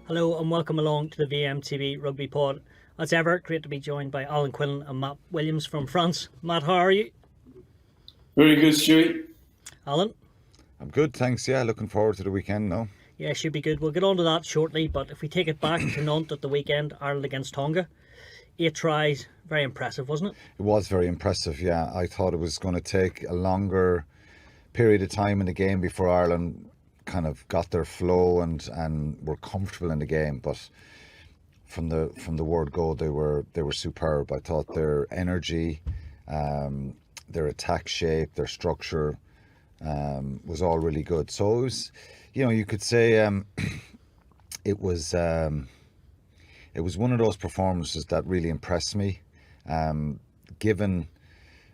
Hello and welcome along to the VMTV Rugby Pod. As ever, great to be joined by Alan Quinlan and Matt Williams from France. Matt, how are you? Very good, Stuart. Alan? I'm good, thanks. Yeah, looking forward to the weekend now. Yeah, should be good. We'll get on to that shortly, but if we take it back to Nantes at the weekend, Ireland against Tonga, 8 tries, very impressive, wasn't it? It was very impressive, yeah. I thought it was going to take a longer period of time in the game before Ireland kind of got their flow and were comfortable in the game, but from the word go they were superb. I thought their energy, their attack shape, their structure was all really good. So it was, you could say it was one of those performances that really impressed me. Given,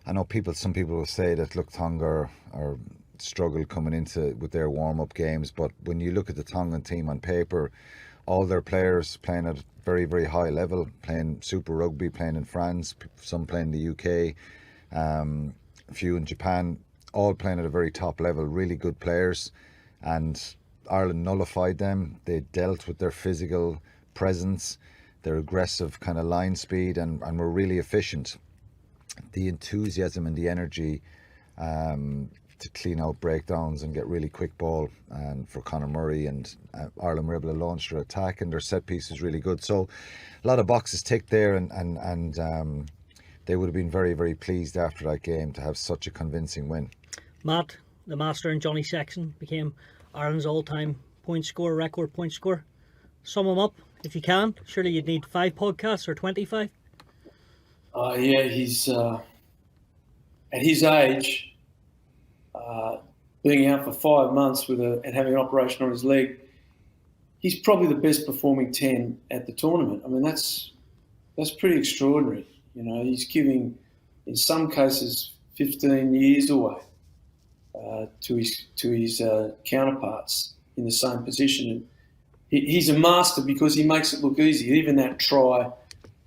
I know some people will say that look, Tonga are struggle coming into with their warm-up games, but when you look at the Tongan team on paper, all their players playing at very, very high level, playing Super Rugby, playing in France, some playing in the UK, a few in Japan, all playing at a very top level, really good players, and Ireland nullified them. They dealt with their physical presence, their aggressive kind of line speed, and were really efficient. The enthusiasm and the energy to clean out breakdowns and get really quick ball, and for Conor Murray, and Ireland were able to launch their attack, and their set piece was really good. So a lot of boxes ticked there, and they would have been very, very pleased after that game to have such a convincing win. Matt, the master, and Johnny Sexton became Ireland's all-time record point scorer. Sum him up if you can. Surely you'd need 5 podcasts or 25. Yeah, he's at his age, being out for 5 months and having an operation on his leg, he's probably the best performing 10 at the tournament. I mean, that's pretty extraordinary. He's giving, in some cases, 15 years away to his counterparts in the same position. And he's a master because he makes it look easy. Even that try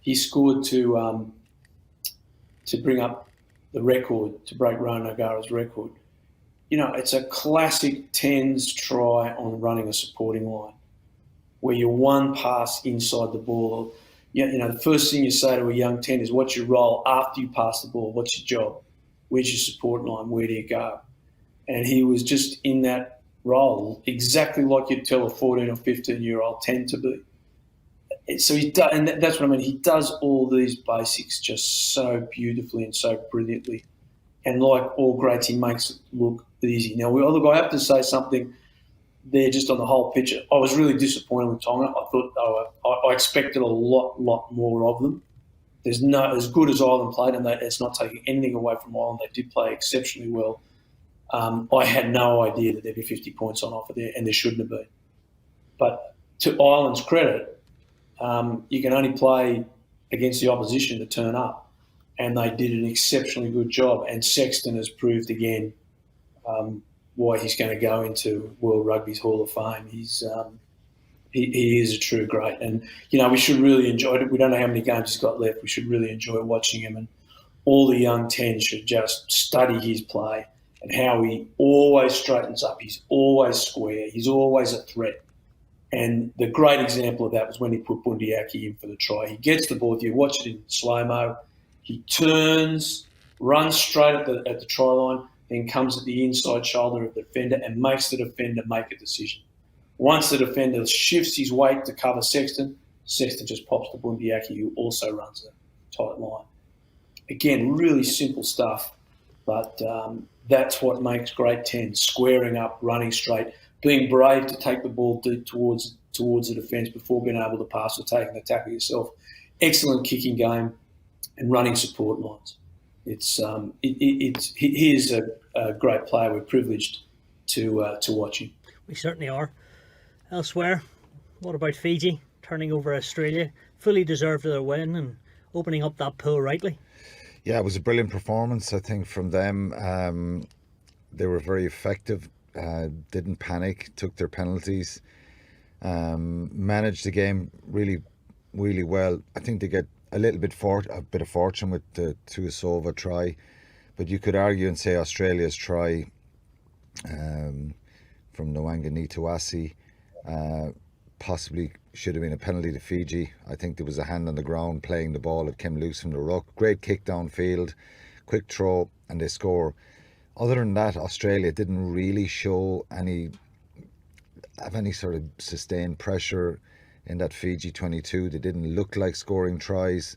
he scored to bring up the record, to break Ronan O'Gara's record. It's a classic 10s try on running a supporting line, where you're one pass inside the ball. The first thing you say to a young 10 is, what's your role after you pass the ball? What's your job? Where's your support line? Where do you go? And he was just in that role, exactly like you'd tell a 14 or 15-year-old 10 to be. So he does, and that's what I mean. He does all these basics just so beautifully and so brilliantly. And like all greats, he makes it look easy. Now, I have to say something there just on the whole picture. I was really disappointed with Tonga. I thought I expected a lot more of them. There's no, as good as Ireland played, and it's not taking anything away from Ireland. They did play exceptionally well. I had no idea that there'd be 50 points on offer there, and there shouldn't have been. But to Ireland's credit, you can only play against the opposition to turn up. And they did an exceptionally good job. And Sexton has proved again why he's going to go into World Rugby's Hall of Fame. He is a true great. And, we should really enjoy it. We don't know how many games he's got left. We should really enjoy watching him. And all the young 10 should just study his play and how he always straightens up. He's always square. He's always a threat. And the great example of that was when he put Bundyaki in for the try. He gets the ball. If you watch it in slow-mo, he turns, runs straight at the try line, then comes at the inside shoulder of the defender and makes the defender make a decision. Once the defender shifts his weight to cover Sexton, Sexton just pops to Bundyaki, who also runs a tight line. Again, really simple stuff, but that's what makes great 10, squaring up, running straight, being brave to take the ball deep towards the defence before being able to pass or taking the tackle yourself. Excellent kicking game and running support lines. He is a great player. We're privileged to watch him. We certainly are. Elsewhere, what about Fiji turning over Australia? Fully deserved their win and opening up that pool rightly. Yeah, it was a brilliant performance, I think, from them. They were very effective, didn't panic, took their penalties, managed the game really, really well. I think they get a bit of fortune with the Tuisova try, but you could argue and say Australia's try from Nwanga Nituasi possibly should have been a penalty to Fiji. I think there was a hand on the ground playing the ball. It came loose from the ruck. Great kick downfield, quick throw, and they score. Other than that, Australia didn't really have any sort of sustained pressure in that Fiji 22. They didn't look like scoring tries.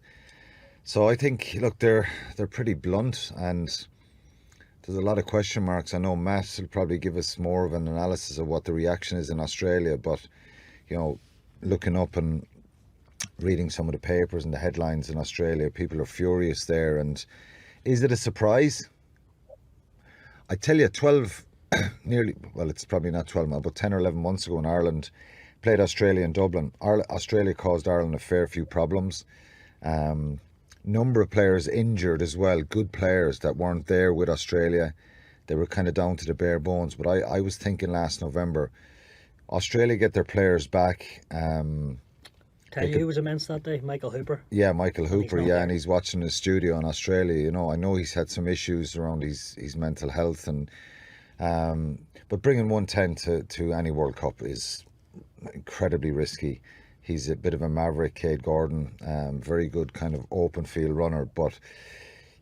So I think, look, they're pretty blunt, and there's a lot of question marks. I know Matt will probably give us more of an analysis of what the reaction is in Australia, but looking up and reading some of the papers and the headlines in Australia, people are furious there. And is it a surprise? I tell you, 12 it's probably not 12 now, but 10 or 11 months ago in Ireland, played Australia in Dublin. Australia caused Ireland a fair few problems. Number of players injured as well, good players that weren't there with Australia. They were kind of down to the bare bones. But I was thinking last November, Australia get their players back. Tell you who was immense that day? Michael Hooper. Yeah, Michael Hooper, and he's watching the studio in Australia. I know he's had some issues around his mental health, and but bringing 110 to any World Cup is incredibly risky. He's a bit of a maverick, Cade Gordon, very good kind of open field runner, but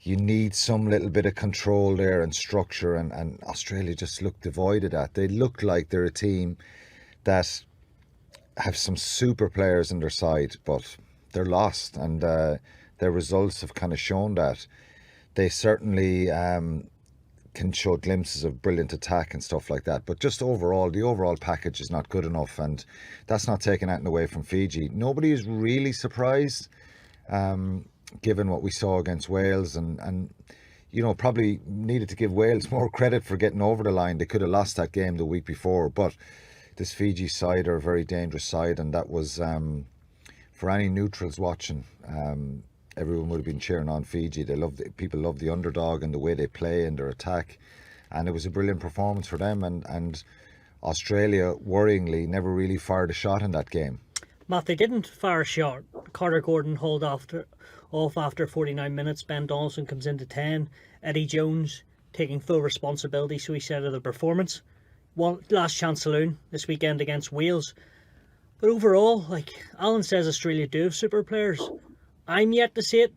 you need some little bit of control there and structure, and Australia just look devoid of that. They look like they're a team that have some super players in their side, but they're lost, and their results have kind of shown that. They certainly can show glimpses of brilliant attack and stuff like that, but just overall, the overall package is not good enough, and that's not taking anything away from Fiji. Nobody is really surprised, given what we saw against Wales, and probably needed to give Wales more credit for getting over the line. They could have lost that game the week before, but this Fiji side are a very dangerous side, and that was, for any neutrals watching, everyone would have been cheering on Fiji. People love the underdog and the way they play and their attack, and it was a brilliant performance for them. And Australia, worryingly, never really fired a shot in that game. Matt, they didn't fire a shot. Carter Gordon hauled off after 49 minutes. Ben Donaldson comes into 10. Eddie Jones taking full responsibility, so he said, of the performance. One last chance saloon this weekend against Wales. But overall, like Alan says, Australia do have super players. I'm yet to see it.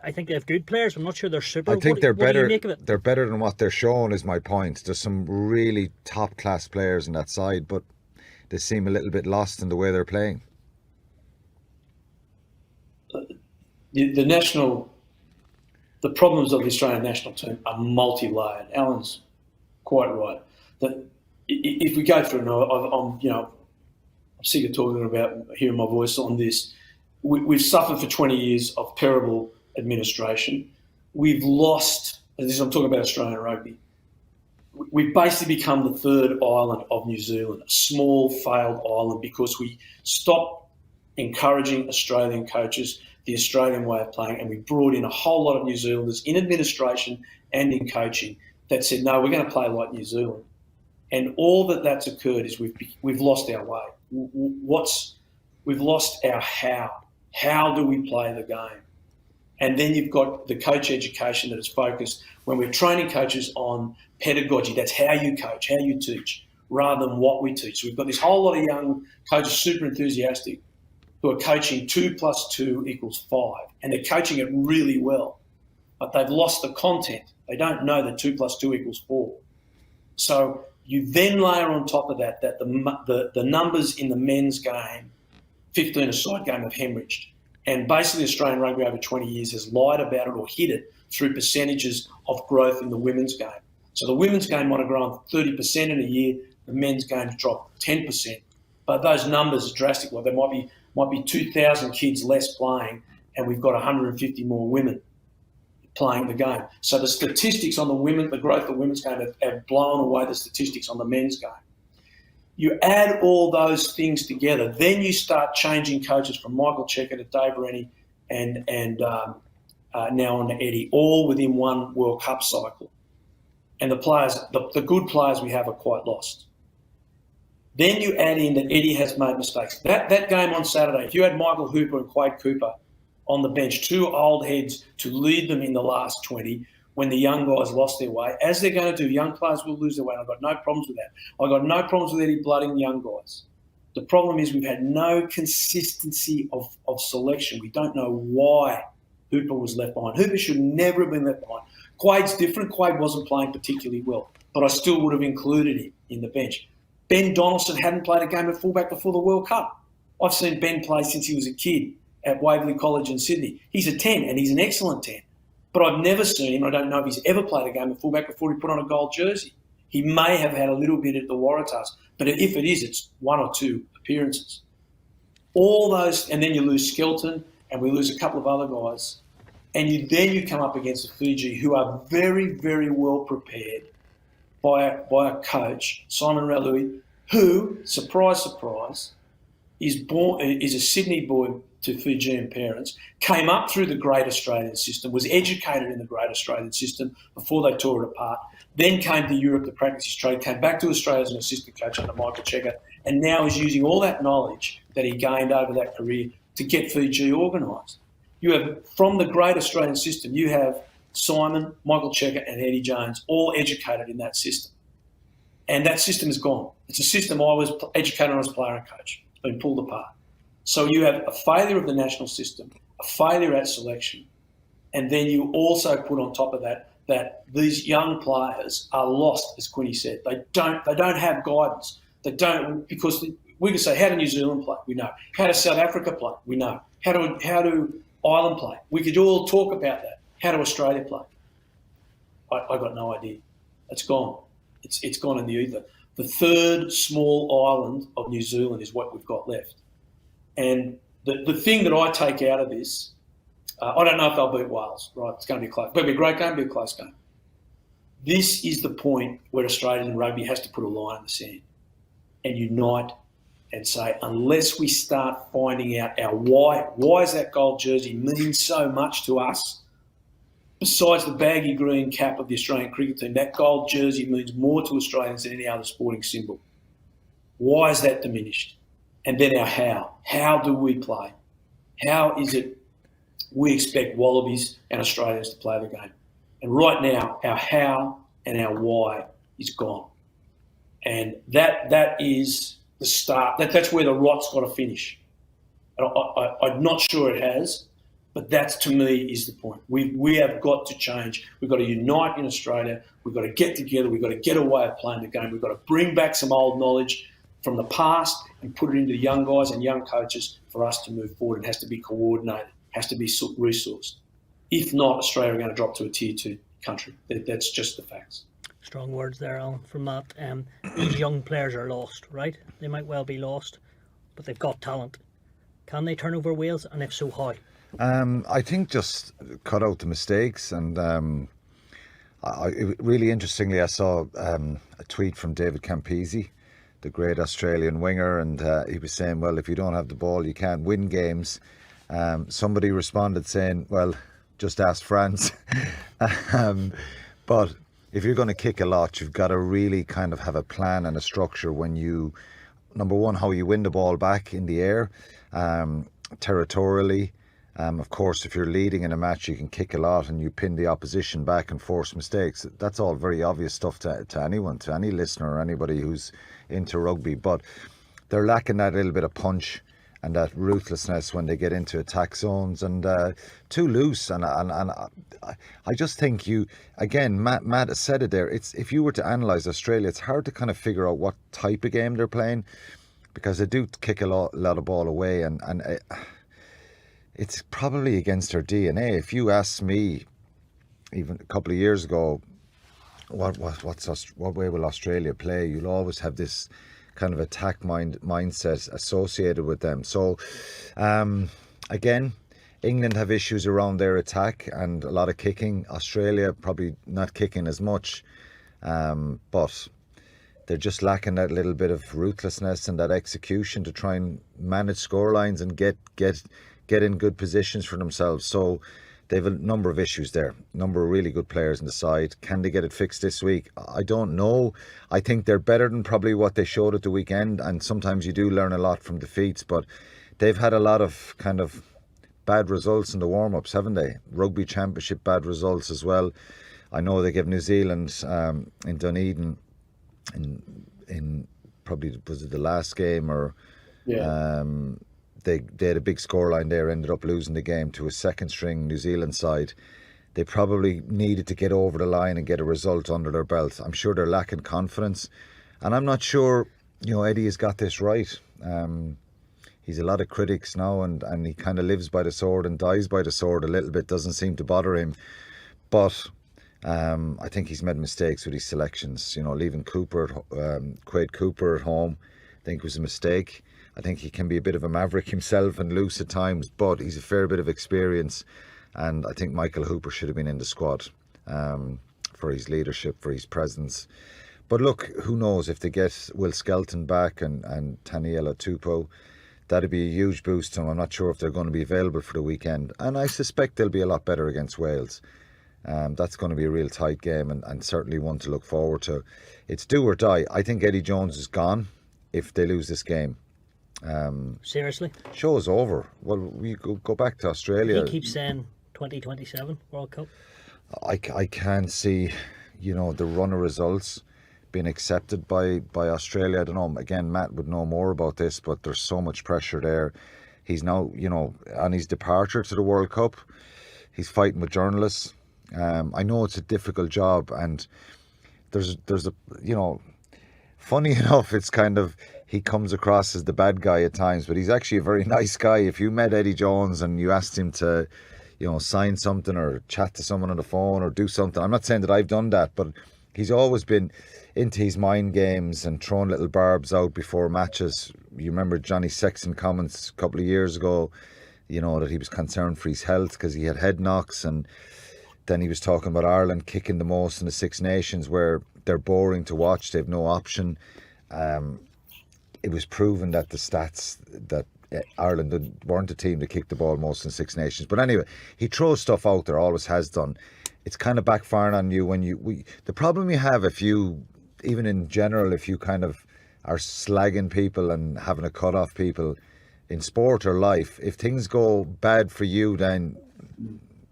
I think they have good players. I'm not sure they're super. I think they're better. What do you make of it? They're better than what they're showing, is my point. There's some really top class players in that side, but they seem a little bit lost in the way they're playing. The problems of the Australian national team are multi-layered. Alan's quite right. That if we go through, and I'm sick of talking about hearing my voice on this. We've suffered for 20 years of terrible administration. We've lost, I'm talking about Australian rugby, we've basically become the third island of New Zealand, a small failed island, because we stopped encouraging Australian coaches, the Australian way of playing, and we brought in a whole lot of New Zealanders in administration and in coaching that said, no, we're going to play like New Zealand. And all that's occurred is we've lost our way. We've lost our how. How do we play the game? And then you've got the coach education that is focused, when we're training coaches, on pedagogy. That's how you coach, how you teach, rather than what we teach. So we've got this whole lot of young coaches, super enthusiastic, who are coaching 2 + 2 = 5. And they're coaching it really well. But they've lost the content. They don't know that 2 + 2 = 4. So you then layer on top of that the numbers in the men's game, 15-a-side game, have hemorrhaged. And basically Australian rugby over 20 years has lied about it or hid it through percentages of growth in the women's game. So the women's game might have grown 30% in a year, the men's game's dropped 10%. But those numbers are drastic. Well, there might be 2,000 kids less playing, and we've got 150 more women playing the game. So the statistics on the growth of the women's game have blown away the statistics on the men's game. You add all those things together, then you start changing coaches from Michael Checker to Dave Rennie and now on to Eddie, all within one World Cup cycle. And the players, the good players we have, are quite lost. Then you add in that Eddie has made mistakes. That game on Saturday, if you had Michael Hooper and Quade Cooper on the bench, two old heads to lead them in the last 20, when the young guys lost their way, as they're going to do, young players will lose their way. I've got no problems with that. I've got no problems with Eddie blooding young guys. The problem is we've had no consistency of selection. We don't know why Hooper was left behind. Hooper should never have been left behind. Quade's different. Quade wasn't playing particularly well, but I still would have included him in the bench. Ben Donaldson hadn't played a game at fullback before the World Cup. I've seen Ben play since he was a kid at Waverley College in Sydney. He's a 10, and he's an excellent 10. But I've never seen him. I don't know if he's ever played a game at fullback before he put on a gold jersey. He may have had a little bit at the Waratahs, but if it is, it's 1 or 2 appearances. All those, and then you lose Skelton, and we lose a couple of other guys, and then you come up against the Fiji, who are very, very well prepared by a coach, Simon Ralui, who, surprise, surprise, is a Sydney boy to Fijian parents, came up through the Great Australian system, was educated in the Great Australian system before they tore it apart, then came to Europe to practice his trade, came back to Australia as an assistant coach under Michael Checker, and now is using all that knowledge that he gained over that career to get Fiji organised. You have, from the Great Australian system, you have Simon, Michael Checker and Eddie Jones all educated in that system. And that system is gone. It's a system I was educated on as a player and coach. It's been pulled apart. So you have a failure of the national system, a failure at selection, and then you also put on top of that these young players are lost, as Quinny said. They don't have guidance. They don't, because we can say, how do New Zealand play? We know. How does South Africa play? We know. How do Ireland play? We could all talk about that. How do Australia play? I got no idea. It's gone. It's gone in the ether. The third small island of New Zealand is what we've got left. And the thing that I take out of this, I don't know if they'll beat Wales, right? It's going to be close. It'll be a great game, it'll be a close game. This is the point where Australian rugby has to put a line in the sand and unite and say, unless we start finding out our why is that gold jersey mean so much to us? Besides the baggy green cap of the Australian cricket team, that gold jersey means more to Australians than any other sporting symbol. Why is that diminished? And then our how. How do we play? How is it we expect Wallabies and Australians to play the game? And right now, our how and our why is gone. And that is the start. That's where the rot's got to finish. And I'm not sure it has, but that, to me, is the point. We have got to change. We've got to unite in Australia. We've got to get together. We've got to get a way of playing the game. We've got to bring back some old knowledge from the past and put it into young guys and young coaches for us to move forward. It has to be coordinated, has to be resourced. If not, Australia are going to drop to a tier 2 country. That's just the facts. Strong words there, Alan, from Matt. These young players are lost, right? They might well be lost, but they've got talent. Can they turn over Wales, and if so, how? I think just cut out the mistakes, and really interestingly, I saw a tweet from David Campese, the great Australian winger, and he was saying, well, if you don't have the ball, you can't win games. Somebody responded saying, well, just ask France. But if you're going to kick a lot, you've got to really kind of have a plan and a structure when you, number one, how you win the ball back in the air, territorially. Of course, if you're leading in a match, you can kick a lot and you pin the opposition back and force mistakes. That's all very obvious stuff to anyone, to any listener or anybody who's into rugby. But they're lacking that little bit of punch and that ruthlessness when they get into attack zones, and too loose. And I just think Matt has said it there. It's, if you were to analyse Australia, it's hard to kind of figure out what type of game they're playing, because they do kick a lot of ball away, and it's probably against their DNA. If you asked me, even a couple of years ago, what way will Australia play, you'll always have this kind of attack mindset associated with them. So again, England have issues around their attack and a lot of kicking. Australia probably not kicking as much, but they're just lacking that little bit of ruthlessness and that execution to try and manage scorelines and get in good positions for themselves. So they have a number of issues there, a number of really good players on the side. Can they get it fixed this week? I don't know. I think they're better than probably what they showed at the weekend, and sometimes you do learn a lot from defeats, but they've had a lot of kind of bad results in the warm-ups, haven't they? Rugby Championship bad results as well. I know they gave New Zealand in Dunedin in probably, was it the last game, or Yeah. They had a big scoreline there, ended up losing the game to a second string New Zealand side. They probably needed to get over the line and get a result under their belt. I'm sure they're lacking confidence, and I'm not sure, Eddie has got this right. He's a lot of critics now, and he kind of lives by the sword and dies by the sword a little bit. Doesn't seem to bother him, but I think he's made mistakes with his selections. Leaving Quade Cooper at home, I think was a mistake. I think he can be a bit of a maverick himself and loose at times, but he's a fair bit of experience, and I think Michael Hooper should have been in the squad for his leadership, for his presence. But look, who knows, if they get Will Skelton back and Taniela Tupou, that'd be a huge boost to them. I'm not sure if they're going to be available for the weekend, and I suspect they'll be a lot better against Wales. That's going to be a real tight game, and certainly one to look forward to. It's do or die. I think Eddie Jones is gone if they lose this game. Seriously? Show's over. Well, we go back to Australia. He keeps saying 2027 World Cup. I can't see, the run of results being accepted by Australia. I don't know. Again, Matt would know more about this, but there's so much pressure there. He's now, on his departure to the World Cup, he's fighting with journalists. I know it's a difficult job, and there's a, funny enough, it's kind of, he comes across as the bad guy at times, but he's actually a very nice guy. If you met Eddie Jones and you asked him to, sign something or chat to someone on the phone or do something, I'm not saying that I've done that, but he's always been into his mind games and throwing little barbs out before matches. You remember Johnny Sexton comments a couple of years ago, that he was concerned for his health because he had head knocks, and then he was talking about Ireland kicking the most in the Six Nations, where they're boring to watch, they've no option. It was proven that the stats that Ireland weren't a team that kicked the ball most in Six Nations. But anyway, he throws stuff out there, always has done. It's kind of backfiring on you when the problem you have, if you, even in general, if you kind of are slagging people and having a cut off people in sport or life, if things go bad for you, then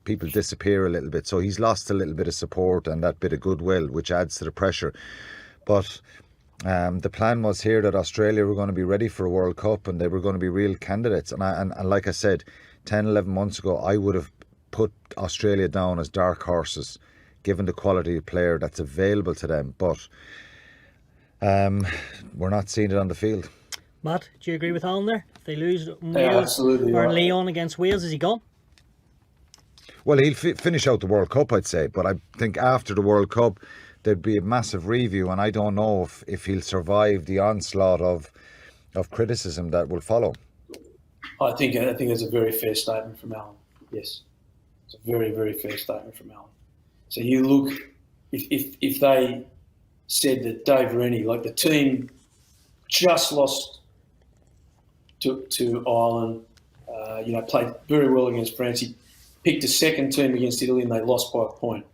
people disappear a little bit. So he's lost a little bit of support and that bit of goodwill, which adds to the pressure. But the plan was here that Australia were going to be ready for a World Cup and they were going to be real candidates. And like I said, 10, 11 months ago, I would have put Australia down as dark horses, given the quality of player that's available to them. But we're not seeing it on the field. Matt, do you agree with Alan there? If they lose absolutely or right. Leon against Wales, is he gone? Well, he'll finish out the World Cup, I'd say. But I think after the World Cup, there'd be a massive review, and I don't know if he'll survive the onslaught of criticism that will follow. I think that's a very fair statement from Alan. Yes, it's a very, very fair statement from Alan. So you look, if they said that Dave Rennie, like the team just lost to Ireland, played very well against France. He picked a second team against Italy and they lost by a point.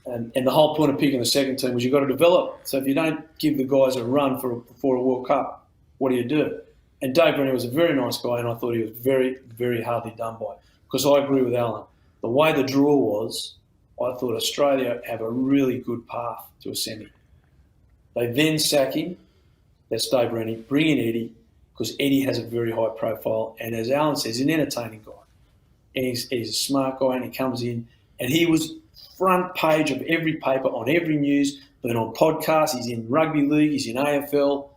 And the whole point of picking the second team was you've got to develop. So if you don't give the guys a run before a World Cup, what do? And Dave Rennie was a very nice guy, and I thought he was very, very hardly done by. Because I agree with Alan. The way the draw was, I thought Australia have a really good path to a semi. They then sack him. That's Dave Rennie. Bring in Eddie, because Eddie has a very high profile. And as Alan says, he's an entertaining guy. And he's a smart guy, and he comes in. And he was front page of every paper, on every news, been on podcasts. He's in rugby league. He's in AFL.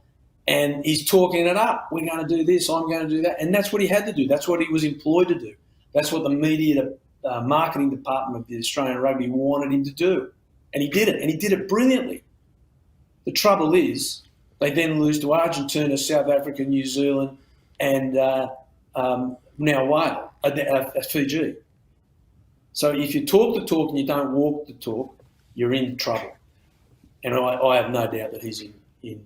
And he's talking it up. We're going to do this. I'm going to do that. And that's what he had to do. That's what he was employed to do. That's what the media marketing department of the Australian Rugby wanted him to do. And he did it. And he did it brilliantly. The trouble is they then lose to Argentina, South Africa, New Zealand, and now Fiji. So if you talk the talk and you don't walk the talk, you're in trouble. And I have no doubt that he's in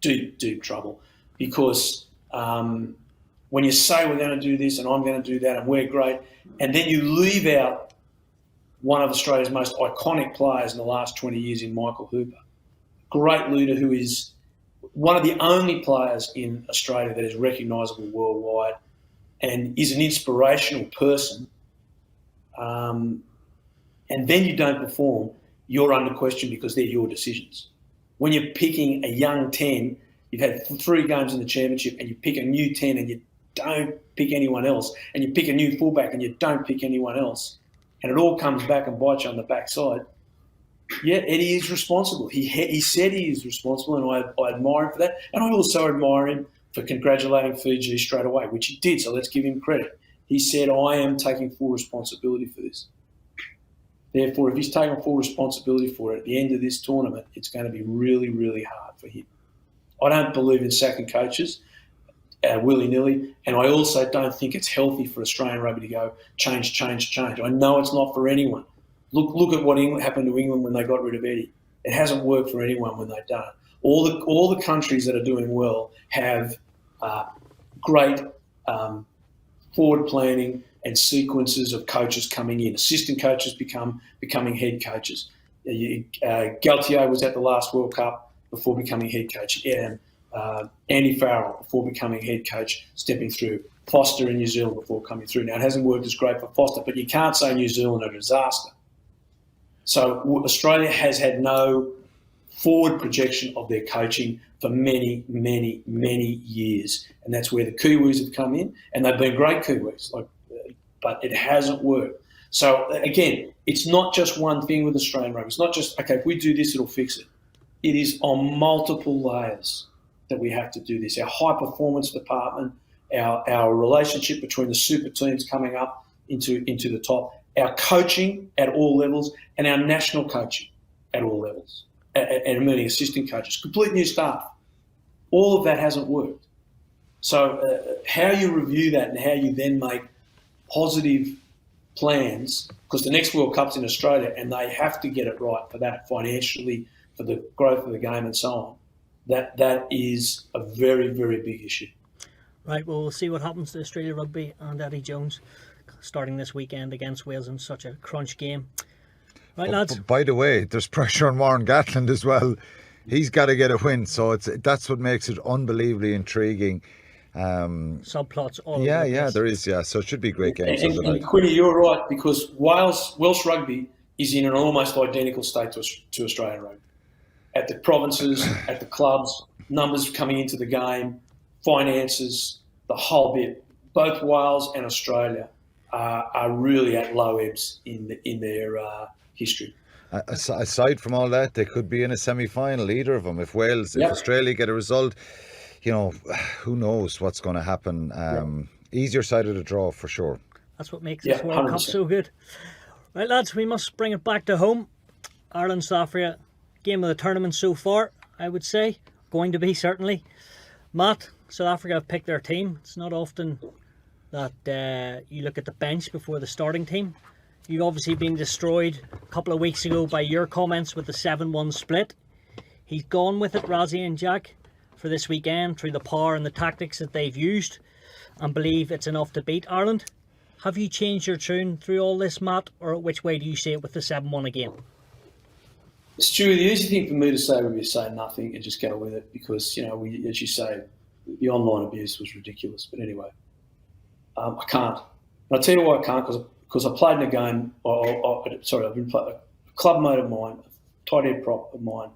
deep, deep trouble, because when you say we're going to do this and I'm going to do that and we're great, and then you leave out one of Australia's most iconic players in the last 20 years in Michael Hooper, great leader who is one of the only players in Australia that is recognisable worldwide and is an inspirational person, and then you don't perform, you're under question because they're your decisions. When you're picking a young 10 You've had 3 games in the championship and you pick a new 10 and you don't pick anyone else, and you pick a new fullback and you don't pick anyone else, and it all comes back and bites you on the backside. Yeah, Eddie is responsible. He said he is responsible, and I admire him for that. And I also admire him for congratulating Fiji straight away, which he did, so let's give him credit. He said, I am taking full responsibility for this. Therefore, if he's taking full responsibility for it at the end of this tournament, it's going to be really, really hard for him. I don't believe in sacking coaches willy-nilly, and I also don't think it's healthy for Australian rugby to go change. I know it's not for anyone. Look at what happened to England when they got rid of Eddie. It hasn't worked for anyone when they've done it. All the countries that are doing well have great forward planning and sequences of coaches coming in. Assistant coaches becoming head coaches. Galtier was at the last World Cup before becoming head coach. Andy Farrell before becoming head coach, stepping through. Foster in New Zealand before coming through. Now, it hasn't worked as great for Foster, but you can't say New Zealand are a disaster. So Australia has had no forward projection of their coaching for many, many, many years. And that's where the Kiwis have come in, and they've been great Kiwis, but it hasn't worked. So, again, it's not just one thing with Australian rugby. It's not just, okay, if we do this, it'll fix it. It is on multiple layers that we have to do this. Our high-performance department, our relationship between the super teams coming up into the top, our coaching at all levels, and our national coaching at all levels, and meaning assistant coaches, complete new staff. All of that hasn't worked. So how you review that and how you then make positive plans, because the next World Cup's in Australia and they have to get it right for that financially, for the growth of the game and so on, that is a very, very big issue. Right, well, we'll see what happens to Australia Rugby and Eddie Jones starting this weekend against Wales in such a crunch game. Right, lads. By the way, there's pressure on Warren Gatland as well. He's got to get a win, so that's what makes it unbelievably intriguing. Subplots all yeah, over this. there is, so it should be a great game. And Quinny, you're right, because Welsh rugby is in an almost identical state to Australian rugby. At the provinces, at the clubs, numbers coming into the game, finances, the whole bit. Both Wales and Australia are really at low ebbs in their history. Aside from all that, they could be in a semi-final, either of them. If Australia get a result, who knows what's going to happen. Easier side of the draw for sure. That's what makes this World 100%. Cup so good. Right, lads, we must bring it back to home. Ireland, South Africa, game of the tournament so far, I would say. Going to be, certainly. Matt, South Africa have picked their team. It's not often that you look at the bench before the starting team. You've obviously been destroyed a couple of weeks ago by your comments with the 7-1 split. He's gone with it, Razzie and Jack, for this weekend through the power and the tactics that they've used, and believe it's enough to beat Ireland. Have you changed your tune through all this, Matt, or which way do you see it with the 7-1 again? Stu, the easy thing for me to say would be say nothing and just go with it, because, as you say, the online abuse was ridiculous. But anyway, I can't. And I'll tell you why I can't, because I played in a game, I've been playing, a club mate of mine, a tight head prop of mine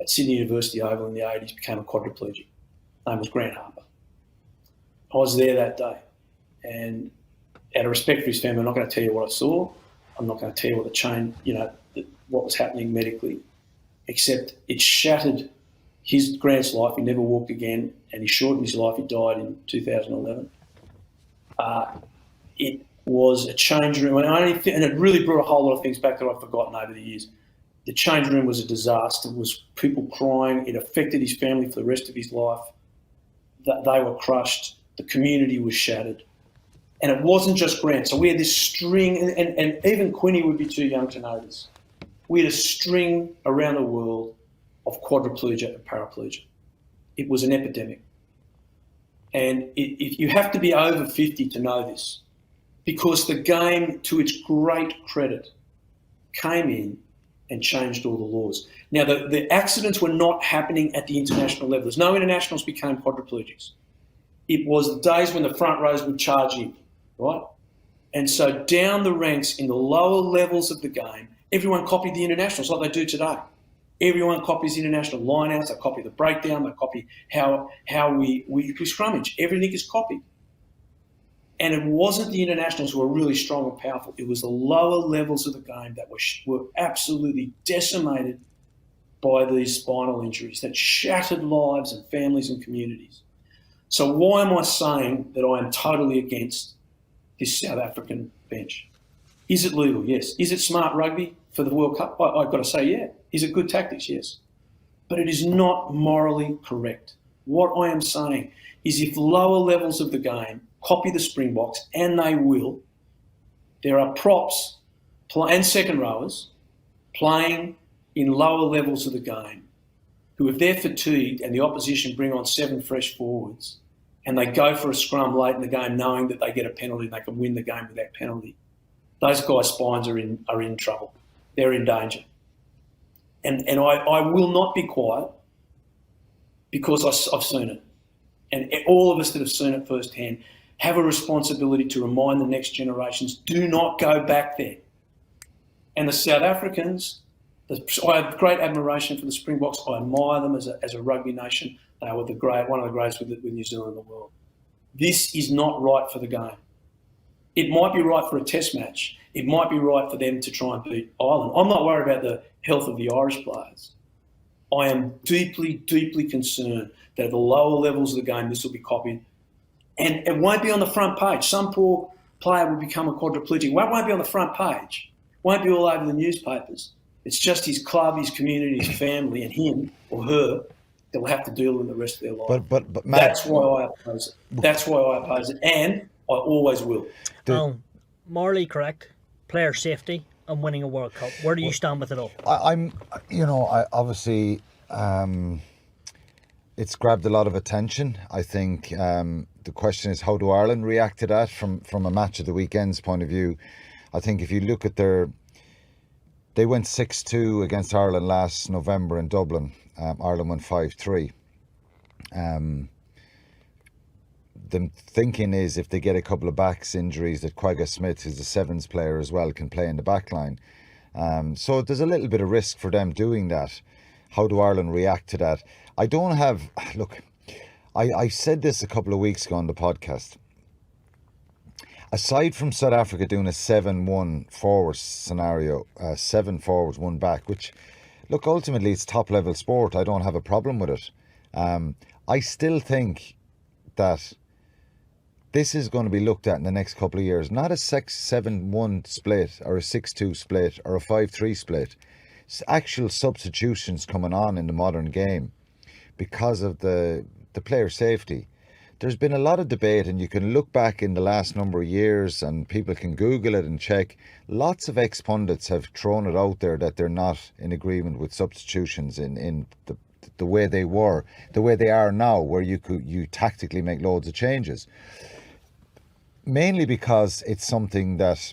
at Sydney University Oval in the 80s became a quadriplegic. His name was Grant Harper. I was there that day, and out of respect for his family, I'm not going to tell you what I saw. I'm not going to tell you what was happening medically, except it shattered Grant's life. He never walked again, and he shortened his life. He died in 2011. It was a change room, and it really brought a whole lot of things back that I've forgotten over the years. The change room was a disaster. It was people crying. It affected his family for the rest of his life. They were crushed. The community was shattered. And it wasn't just Grant. So we had this string, and even Quinny would be too young to know this. We had a string around the world of quadriplegia and paraplegia. It was an epidemic. And you have to be over 50 to know this, because the game, to its great credit, came in and changed all the laws. Now, the accidents were not happening at the international level. There's no internationals became quadriplegics. It was the days when the front rows would charge in, right? And so down the ranks in the lower levels of the game, everyone copied the internationals like they do today. Everyone copies international lineouts. They copy the breakdown. They copy how we scrummage. Everything is copied. And it wasn't the internationals who were really strong and powerful. It was the lower levels of the game that were absolutely decimated by these spinal injuries that shattered lives and families and communities. So why am I saying that I am totally against this South African bench? Is it legal? Yes. Is it smart rugby for the World Cup? I've got to say, yeah. Is it good tactics? Yes. But it is not morally correct. What I am saying is if lower levels of the game copy the Springboks, and they will, there are props and second rowers playing in lower levels of the game who, if they're fatigued and the opposition bring on 7 fresh forwards and they go for a scrum late in the game knowing that they get a penalty and they can win the game with that penalty, those guys' spines are in trouble. They're in danger. And I will not be quiet because I've seen it. And all of us that have seen it firsthand have a responsibility to remind the next generations, do not go back there. And the South Africans, I have great admiration for the Springboks. I admire them as a rugby nation. They were one of the greatest with New Zealand in the world. This is not right for the game. It might be right for a test match. It might be right for them to try and beat Ireland. I'm not worried about the health of the Irish players. I am deeply, deeply concerned that at the lower levels of the game, this will be copied. And it won't be on the front page. Some poor player will become a quadriplegic. It won't be on the front page. It won't be all over the newspapers. It's just his club, his community, his family, and him or her that will have to deal with the rest of their life. But Matt, that's why I oppose it. That's why I oppose it, and I always will. Morally correct, player safety, and winning a World Cup. Where do you stand with it all? I obviously, it's grabbed a lot of attention. I think the question is, how do Ireland react to that from a match of the weekend's point of view? I think if you look at they went 6-2 against Ireland last November in Dublin. Ireland won 5-3. The thinking is if they get a couple of backs injuries that Quagga Smith, who's the sevens player as well, can play in the back line. So there's a little bit of risk for them doing that. How do Ireland react to that? I said this a couple of weeks ago on the podcast. Aside from South Africa doing a 7-1 forward scenario, 7 forwards, 1 back, which, look, ultimately it's top level sport. I don't have a problem with it. I still think that this is going to be looked at in the next couple of years. Not a 6-7-1 split or a 6-2 split or a 5-3 split. It's actual substitutions coming on in the modern game because of the player safety. There's been a lot of debate, and you can look back in the last number of years and people can Google it and check. Lots of ex-pundits have thrown it out there that they're not in agreement with substitutions in the way they were, the way they are now, where you tactically make loads of changes. Mainly because it's something that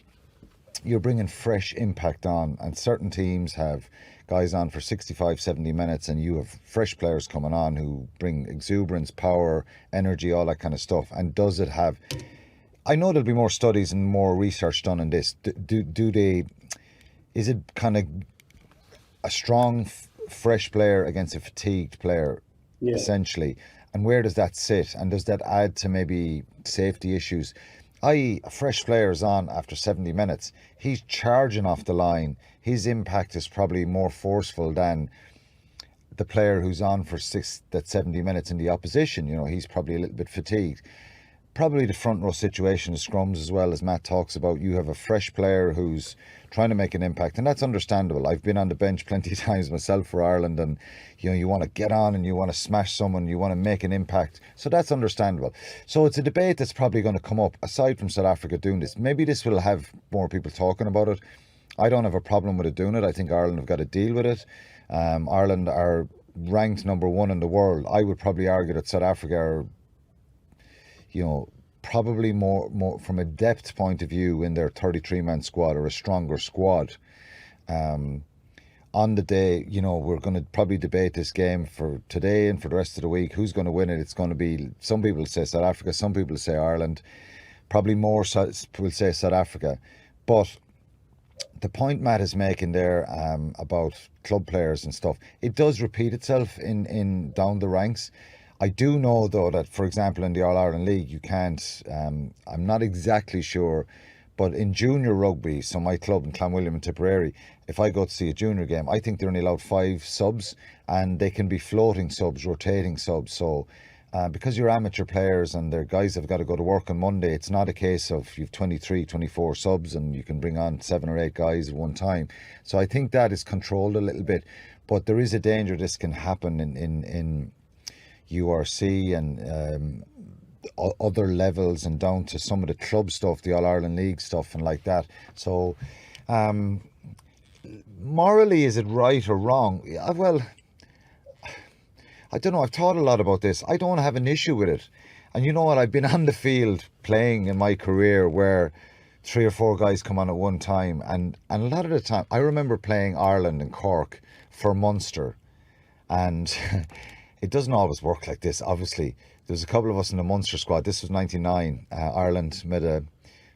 you're bringing fresh impact on, and certain teams have guys on for 65, 70 minutes, and you have fresh players coming on who bring exuberance, power, energy, all that kind of stuff. And does it have... I know there'll be more studies and more research done on this. Is it kind of a strong, fresh player against a fatigued player, essentially? And where does that sit? And does that add to maybe safety issues? I.e., a fresh player is on after 70 minutes. He's charging off the line. His impact is probably more forceful than the player who's on for 70 minutes in the opposition. You know, he's probably a little bit fatigued. Probably the front row situation of scrums as well, as Matt talks about. You have a fresh player who's trying to make an impact, and that's understandable. I've been on the bench plenty of times myself for Ireland, and you want to get on and you want to smash someone, you want to make an impact, so that's understandable. So it's a debate that's probably going to come up aside from South Africa doing this. Maybe this will have more people talking about it. I don't have a problem with it doing it. I think Ireland have got to deal with it. Ireland are ranked number 1 in the world. I would probably argue that South Africa are, probably more from a depth point of view in their 33-man squad, or a stronger squad. On the day, we're going to probably debate this game for today and for the rest of the week. Who's going to win it? It's going to be, some people say South Africa, some people say Ireland. Probably more will say South Africa. But the point Matt is making there about club players and stuff. It does repeat itself in down the ranks. I do know though that, for example, in the All-Ireland League, you can't, I'm not exactly sure, but in junior rugby, so my club in Clonwilliam and Tipperary, if I go to see a junior game, I think they're only allowed 5 subs, and they can be floating subs, rotating subs. So because you're amateur players and their guys have got to go to work on Monday, it's not a case of you've 23, 24 subs and you can bring on 7 or 8 guys at one time. So I think that is controlled a little bit, but there is a danger this can happen in URC and other levels and down to some of the club stuff, the All-Ireland League stuff and like that. So morally, is it right or wrong? Well, I don't know. I've thought a lot about this. I don't have an issue with it. And you know what? I've been on the field playing in my career where 3 or 4 guys come on at one time. And a lot of the time, I remember playing Ireland and Cork for Munster. And it doesn't always work like this, obviously. There's a couple of us in the Munster squad. This was 99. Ireland made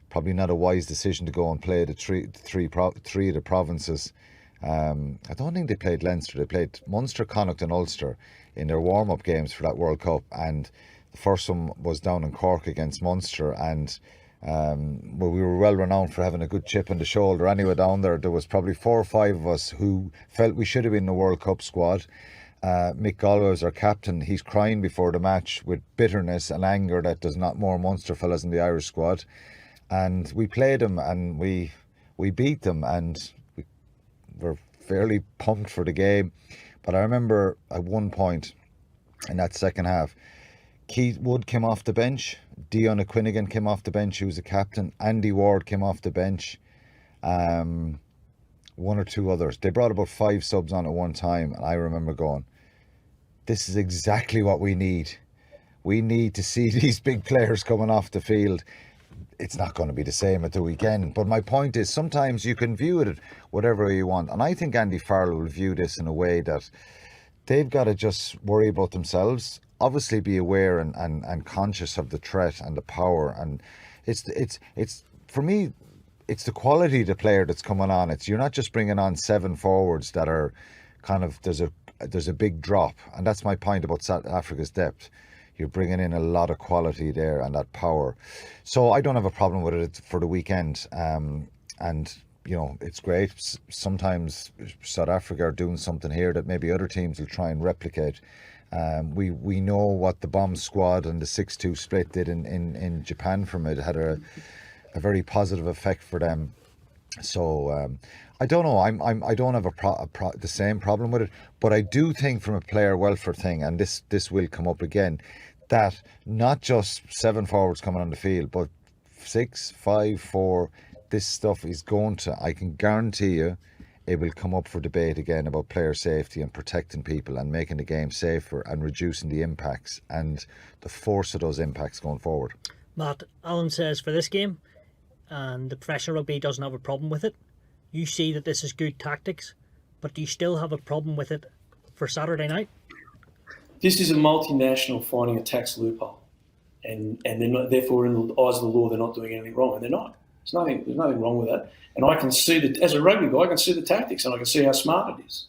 probably not a wise decision to go and play the three of the provinces. I don't think they played Leinster. They played Munster, Connacht and Ulster in their warm-up games for that World Cup, and the first one was down in Cork against Munster, and well, we were well renowned for having a good chip on the shoulder. Anyway, down there was probably 4 or 5 of us who felt we should have been in the World Cup squad. Mick Galway was our captain. He's crying before the match with bitterness and anger that there's not more Munster fellas in the Irish squad, and we played them and we beat them, and we were fairly pumped for the game. But I remember at one point in that second half, Keith Wood came off the bench, Dion O'Quinnigan came off the bench, who was the captain, Andy Ward came off the bench, 1 or 2 others. They brought about 5 subs on at one time, and I remember going, this is exactly what we need. We need to see these big players coming off the field. It's not going to be the same at the weekend, but my point is sometimes you can view it whatever you want, and I think Andy Farrell will view this in a way that they've got to just worry about themselves, obviously be aware and conscious of the threat and the power, and it's for me, it's the quality of the player that's coming on. You're not just bringing on 7 forwards that are kind of, there's a big drop, and that's my point about South Africa's depth. You're bringing in a lot of quality there and that power. So I don't have a problem with it for the weekend. And, you know, it's great. Sometimes South Africa are doing something here that maybe other teams will try and replicate. We know what the bomb squad and the 6-2 split did in Japan from it. It had a very positive effect for them. So I don't know. I don't have the same problem with it, but I do think from a player welfare thing, and this will come up again, that not just 7 forwards coming on the field, but 6, 5, 4. This stuff is going to, I can guarantee you, it will come up for debate again about player safety and protecting people and making the game safer and reducing the impacts and the force of those impacts going forward. Matt, Alan says for this game, and the professional rugby doesn't have a problem with it. You see that this is good tactics, but do you still have a problem with it for Saturday night? This is a multinational finding a tax loophole, and they're not, therefore in the eyes of the law they're not doing anything wrong, and they're not. There's nothing wrong with that. And I can see that as a rugby guy, I can see the tactics and I can see how smart it is.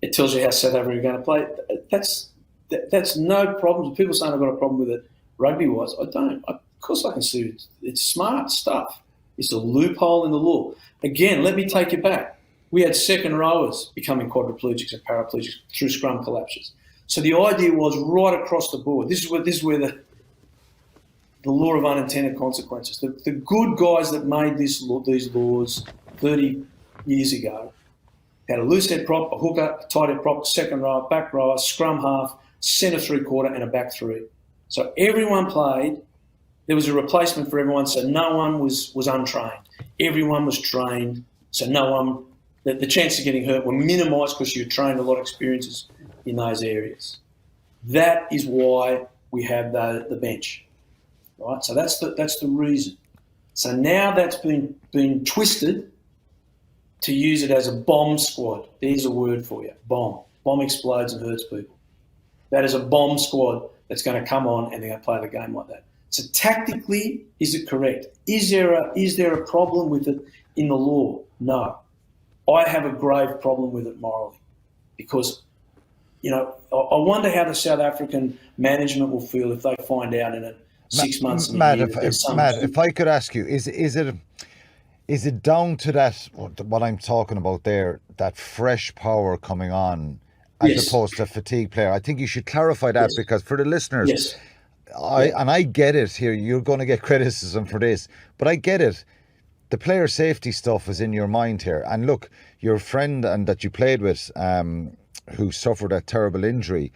It tells you how South Africa are going to play. That's no problem. People saying I've got a problem with it rugby-wise, I don't. Of course I can see it. It's smart stuff. It's a loophole in the law. Again, let me take you back. We had second rowers becoming quadriplegics and paraplegics through scrum collapses. So the idea was right across the board. This is where the law of unintended consequences. The good guys that made these laws 30 years ago had a loose head prop, a hooker, a tight head prop, second rower, back rower, scrum half, centre 3/4 and a back 3. So everyone played. There was a replacement for everyone, so no one was untrained. Everyone was trained, so no one, the chance of getting hurt were minimised because you trained a lot of experiences in those areas. That is why we have the bench, right? So that's the reason. So now that's been twisted to use it as a bomb squad. There's a word for you, bomb. Bomb explodes and hurts people. That is a bomb squad that's going to come on and they're going to play the game like that. So tactically, is it correct? Is there a problem with it in the law? No. I have a grave problem with it morally. because, I wonder how the South African management will feel if they find out in 6 months and a year that there's some... Matt, if I could ask you, is it down to that, what I'm talking about there, that fresh power coming on as opposed to fatigue player? I think you should clarify that because for the listeners, I get it here, you're going to get criticism for this, but I get it. The player safety stuff is in your mind here. And look, your friend and that you played with, who suffered a terrible injury,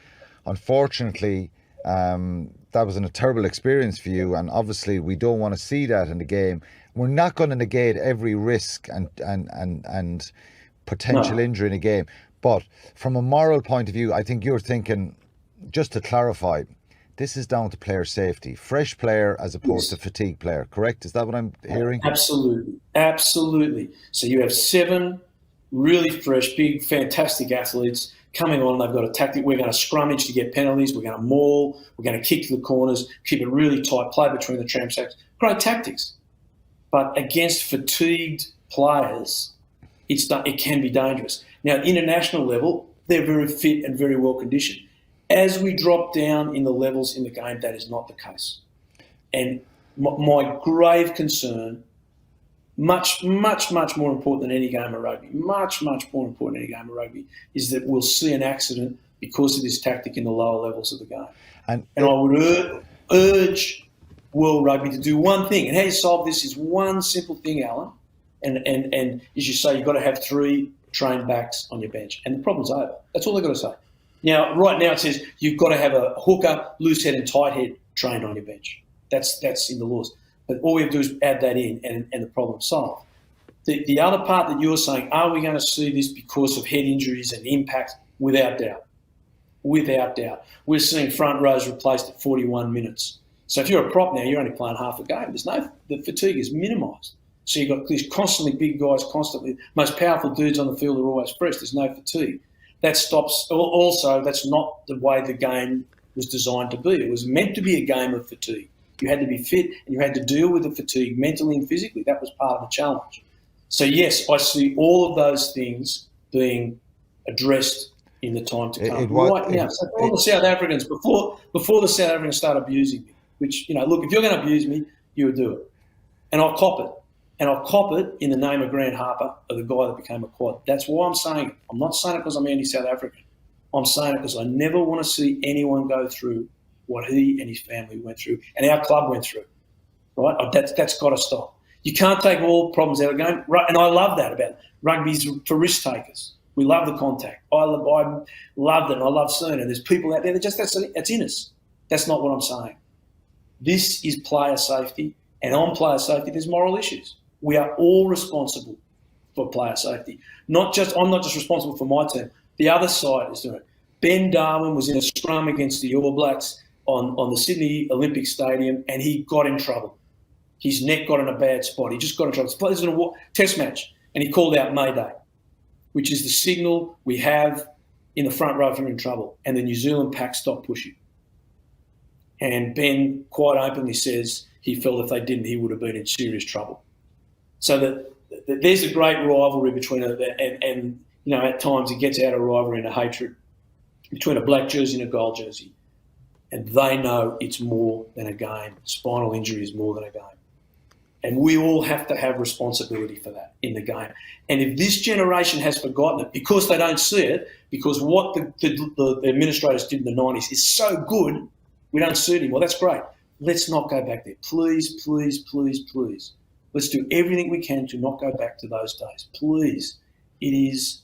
unfortunately, that was a terrible experience for you, and obviously we don't want to see that in the game. We're not going to negate every risk and potential injury in a game, but from a moral point of view, I think you're thinking, just to clarify, this is down to player safety, fresh player as opposed to fatigue player, correct? Is that what I'm hearing? Absolutely. So you have 7 really fresh, big, fantastic athletes coming on. They've got a tactic. We're going to scrummage to get penalties. We're going to maul. We're going to kick to the corners, keep it really tight, play between the tramp sacks. Great tactics. But against fatigued players, it can be dangerous. Now, at international level, they're very fit and very well conditioned. As we drop down in the levels in the game, that is not the case. And my grave concern, much more important than any game of rugby, much more important than any game of rugby, is that we'll see an accident because of this tactic in the lower levels of the game. And I would urge World Rugby to do one thing. And how you solve this is one simple thing, Alan. And as you say, you've got to have 3 trained backs on your bench. And the problem's over. That's all they've got to say. Now, right now it says you've got to have a hooker, loose head and tight head trained on your bench. That's in the laws. But all we have to do is add that in and the problem's solved. The other part that you're saying, are we going to see this because of head injuries and impact? Without doubt. Without doubt. We're seeing front rows replaced at 41 minutes. So if you're a prop now, you're only playing half a game. The fatigue is minimised. So you've got these constantly big guys, constantly, most powerful dudes on the field are always fresh. There's no fatigue. That stops. Also, that's not the way the game was designed to be. It was meant to be a game of fatigue. You had to be fit and you had to deal with the fatigue mentally and physically. That was part of the challenge. So, yes, I see all of those things being addressed in the time to come. Right now, so all the South Africans, before the South Africans start abusing me, which, look, if you're going to abuse me, you would do it. And I'll cop it. And I'll cop it in the name of Grant Harper, of the guy that became a quad. That's why I'm saying it. I'm not saying it because I'm anti-South African. I'm saying it because I never want to see anyone go through what he and his family went through and our club went through. Right? That's got to stop. You can't take all problems out of the game. Right? And I love that about it. Rugby's for risk takers. We love the contact. I love it and I love seeing it. There's people out there that that's in us. That's not what I'm saying. This is player safety, and on player safety there's moral issues. We are all responsible for player safety. I'm not just responsible for my team. The other side is doing it. Ben Darwin was in a scrum against the All Blacks on the Sydney Olympic Stadium, and he got in trouble. His neck got in a bad spot. He just got in trouble. He was in a test match, and he called out Mayday, which is the signal we have in the front row if you're in trouble. And the New Zealand pack stopped pushing. And Ben quite openly says he felt if they didn't, he would have been in serious trouble. So that there's a great rivalry between and at times it gets out of rivalry and a hatred between a black jersey and a gold jersey. And they know it's more than a game. Spinal injury is more than a game. And we all have to have responsibility for that in the game. And if this generation has forgotten it because they don't see it, because what the administrators did in the 90s is so good, we don't see it anymore. That's great. Let's not go back there. Please, please, please, please. Let's do everything we can to not go back to those days. Please. It is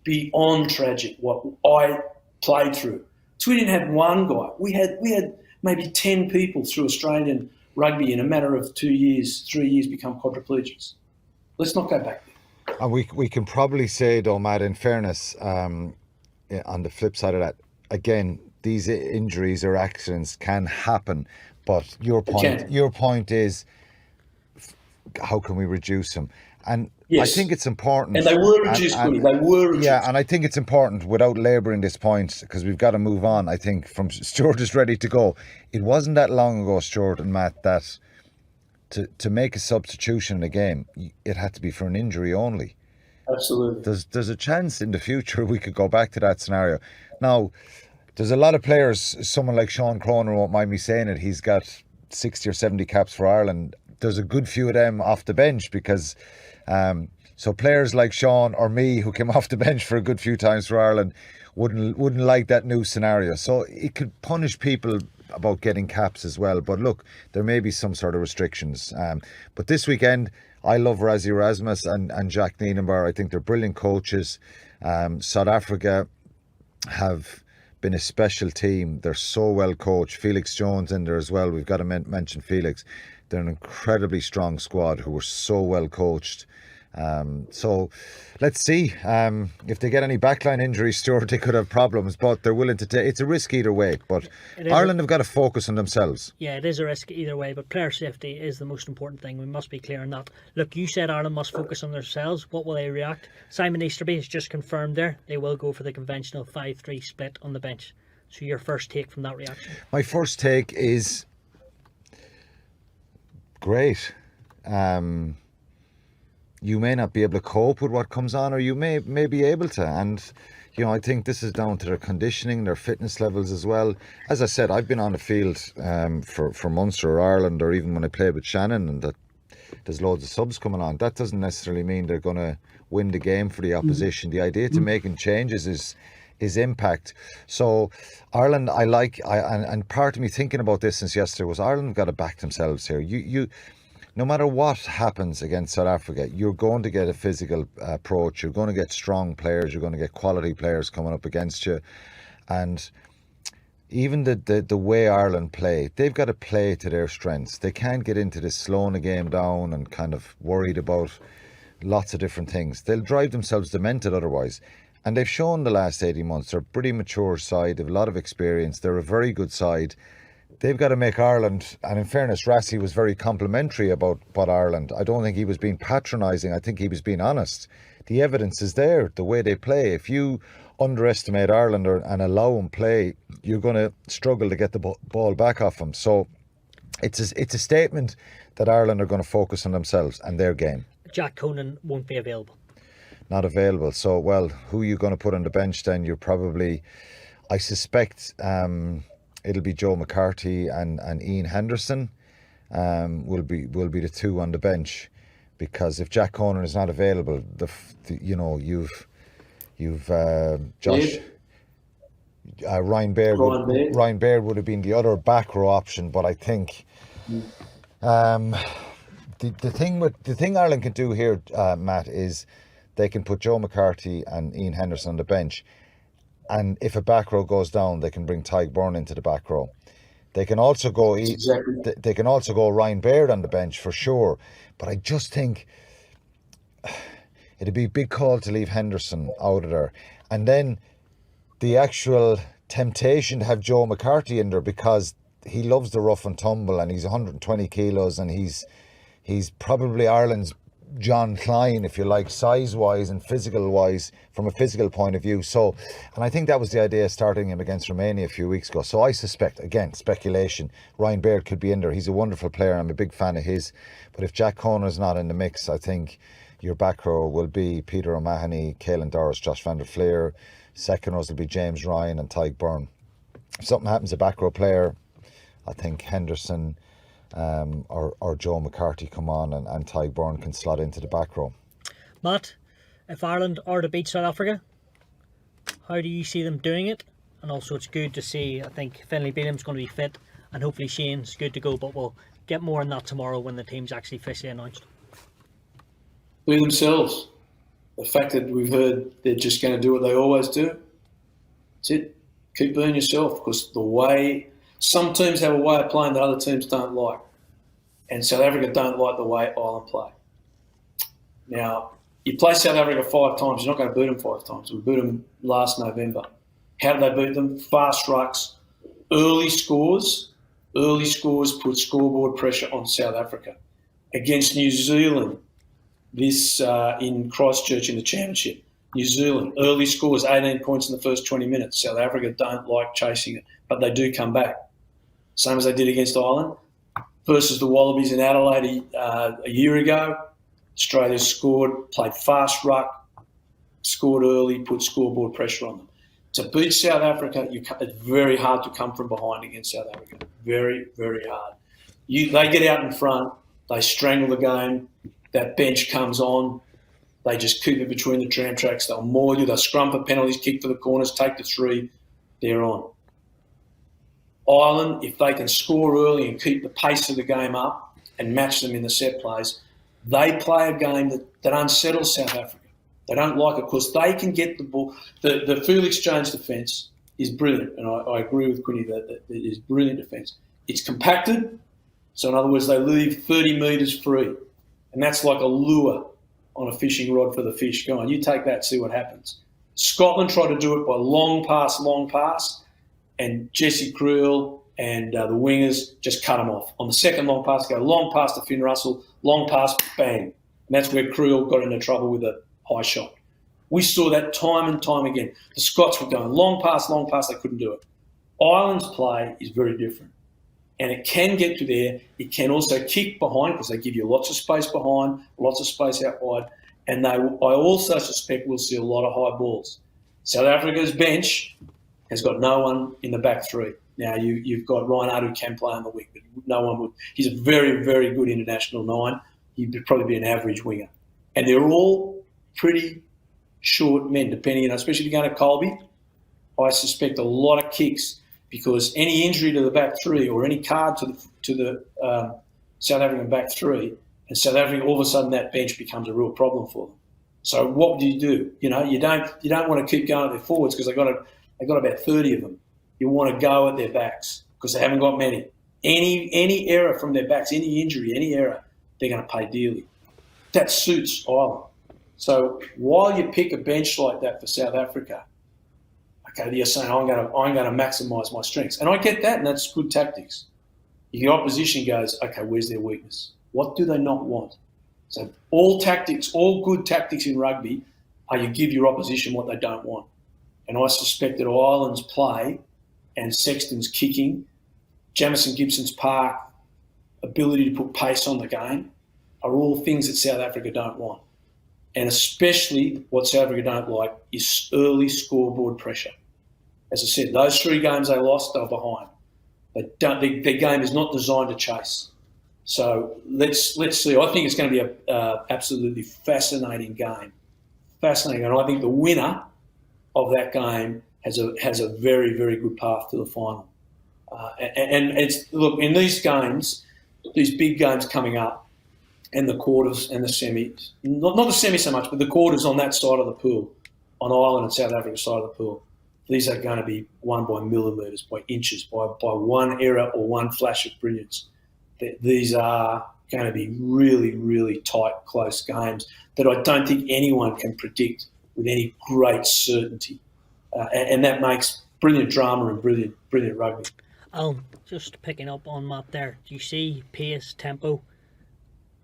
beyond tragic what I played through. So we didn't have one guy. We had maybe 10 people through Australian rugby in a matter of 2 years, 3 years become quadriplegics. Let's not go back there. And we can probably say, though, Matt, in fairness, on the flip side of that, again, these injuries or accidents can happen. But your point is, how can we reduce them? And yes. I think it's important. And they were reduced, they were reduced. Yeah, and I think it's important, without labouring this point, because we've got to move on, I think, from Stuart is ready to go. It wasn't that long ago, Stuart and Matt, that to make a substitution in a game, it had to be for an injury only. Absolutely. There's a chance in the future we could go back to that scenario. Now, there's a lot of players, someone like Sean Cronin won't mind me saying it, he's got 60 or 70 caps for Ireland. There's a good few of them off the bench because so players like Sean or me who came off the bench for a good few times for Ireland wouldn't like that new scenario. So it could punish people about getting caps as well. But look, there may be some sort of restrictions. But this weekend, I love Rassie Erasmus and Jack Nienaber. I think they're brilliant coaches. South Africa have been a special team. They're so well coached. Felix Jones in there as well. We've got to mention Felix. They're an incredibly strong squad who are so well coached. So let's see if they get any backline injuries, Stuart, they could have problems, but they're willing to take. It's a risk either way, but Ireland have got to focus on themselves. Yeah, it is a risk either way, but player safety is the most important thing. We must be clear on that. Look, you said Ireland must focus on themselves. What will they react? Simon Easterby has just confirmed there they will go for the conventional 5-3 split on the bench. So your first take from that reaction? My first take is great. You may not be able to cope with what comes on, or you may be able to. And, you know, I think this is down to their conditioning, their fitness levels as well. As I said, I've been on the field for Munster or Ireland, or even when I played with Shannon, and that there's loads of subs coming on. That doesn't necessarily mean they're going to win the game for the opposition. The idea to making changes is impact. So Ireland, and part of me thinking about this since yesterday was Ireland have got to back themselves here. You no matter what happens against South Africa, you're going to get a physical approach. You're going to get strong players. You're going to get quality players coming up against you. And even the way Ireland play, they've got to play to their strengths. They can't get into this slowing the game down and kind of worried about lots of different things. They'll drive themselves demented otherwise. And they've shown the last 18 months, they're a pretty mature side. They have a lot of experience. They're a very good side. They've got to make Ireland, and in fairness, Rassie was very complimentary about Ireland. I don't think he was being patronising. I think he was being honest. The evidence is there, the way they play. If you underestimate Ireland and allow them play, you're going to struggle to get the ball back off them. So it's a statement that Ireland are going to focus on themselves and their game. Jack Conan won't be available. Not available. So, well, who are you going to put on the bench then? You're probably, I suspect, it'll be Joe McCarthy and Ian Henderson will be the two on the bench, because if Jack Conan is not available, you've Josh Ryan Baird would have been the other back row option, but I think the thing Ireland can do here, Matt, is they can put Joe McCarthy and Ian Henderson on the bench. And if a back row goes down, they can bring Tyke Byrne into the back row. They can also go they can also go Ryan Baird on the bench for sure. But I just think it'd be a big call to leave Henderson out of there. And then the actual temptation to have Joe McCarthy in there, because he loves the rough and tumble, and he's 120 kilos, and he's probably Ireland's John Klein, if you like, size-wise and physical-wise, from a physical point of view. So, and I think that was the idea, starting him against Romania a few weeks ago. So I suspect, again, speculation, Ryan Baird could be in there. He's a wonderful player. I'm a big fan of his. But if Jack Conan's not in the mix, I think your back row will be Peter O'Mahony, Caelan Doris, Josh van der Fleer. Second rows will be James Ryan and Tyke Byrne. If something happens to back row player, I think Henderson or Joe McCarthy come on, and Tyke Byrne can slot into the back row. Matt, if Ireland are to beat South Africa, how do you see them doing it? And also, it's good to see, I think Finlay Bealham's going to be fit, and hopefully Shane's good to go, but we'll get more on that tomorrow when the team's actually officially announced. Be themselves. The fact that we've heard they're just going to do what they always do, that's it. Keep being yourself, because the way some teams have a way of playing that other teams don't like. And South Africa don't like the way Ireland play. Now, you play South Africa 5 times, you're not going to beat them 5 times. We beat them last November. How did they beat them? Fast rucks, early scores. Early scores put scoreboard pressure on South Africa. Against New Zealand, this in Christchurch in the championship. New Zealand, early scores, 18 points in the first 20 minutes. South Africa don't like chasing it, but they do come back. Same as they did against Ireland. Versus the Wallabies in Adelaide a year ago, Australia scored, played fast ruck, scored early, put scoreboard pressure on them. To beat South Africa, it's very hard to come from behind against South Africa. Very, very hard. They get out in front, they strangle the game, that bench comes on, they just keep it between the tram tracks, they'll maul you, they'll scrum for penalties, kick for the corners, take the 3, they're on. Ireland, if they can score early and keep the pace of the game up and match them in the set plays, they play a game that unsettles South Africa. They don't like it because they can get the ball. The field exchange defence is brilliant, and I agree with Quinny that it is brilliant defence. It's compacted, so in other words, they leave 30 metres free, and that's like a lure on a fishing rod for the fish. Go on, you take that, see what happens. Scotland tried to do it by long pass, and Jesse Creel and the wingers just cut them off. On the second long pass, go long pass to Finn Russell, long pass, bang. And that's where Creel got into trouble with a high shot. We saw that time and time again. The Scots were going long pass, they couldn't do it. Ireland's play is very different. And it can get to there. It can also kick behind because they give you lots of space behind, lots of space out wide. And I also suspect we'll see a lot of high balls. South Africa's bench has got no one in the back 3. Now, you've got Reinhardt who can play on the wing, but no one would. He's a very, very good international 9. He'd probably be an average winger. And they're all pretty short men, depending on, especially if you're going to Colby. I suspect a lot of kicks because any injury to the back 3 or any card to the South African back 3, and South Africa, all of a sudden that bench becomes a real problem for them. So what do? You know, you don't want to keep going at their forwards because they've got about 30 of them. You want to go at their backs because they haven't got many. Any error from their backs, any injury, any error, they're going to pay dearly. That suits Ireland. So while you pick a bench like that for South Africa, okay, you're saying I'm going to maximise my strengths, and I get that, and that's good tactics. If your opposition goes, okay, where's their weakness? What do they not want? So all good tactics in rugby are you give your opposition what they don't want. And I suspect that Ireland's play and Sexton's kicking, Jamison Gibson's park, ability to put pace on the game are all things that South Africa don't want. And especially what South Africa don't like is early scoreboard pressure. As I said, those 3 games they lost, they were behind. Their game is not designed to chase. So let's see. I think it's going to be an absolutely fascinating game. Fascinating. And I think the winner of that game has a very, very good path to the final. And look, in these games, these big games coming up, and the quarters and the semis, not the semis so much, but the quarters on that side of the pool, on Ireland and South Africa side of the pool, these are going to be won by millimetres, by inches, by one error or one flash of brilliance. These are going to be really, really tight, close games that I don't think anyone can predict with any great certainty. And that makes brilliant drama and brilliant rugby. Just picking up on Matt there, do you see pace, tempo?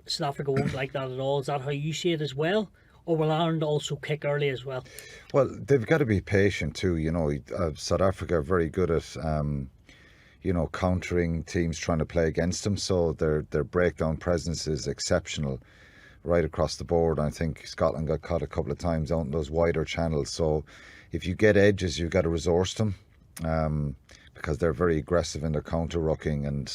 South Africa won't like that at all. Is that how you see it as well? Or will Ireland also kick early as well? Well, they've got to be patient too. You know, South Africa are very good at, countering teams trying to play against them. So their breakdown presence is exceptional right across the board. I think Scotland got caught a couple of times out in those wider channels. So if you get edges, you've got to resource them because they're very aggressive in their counter-rucking. And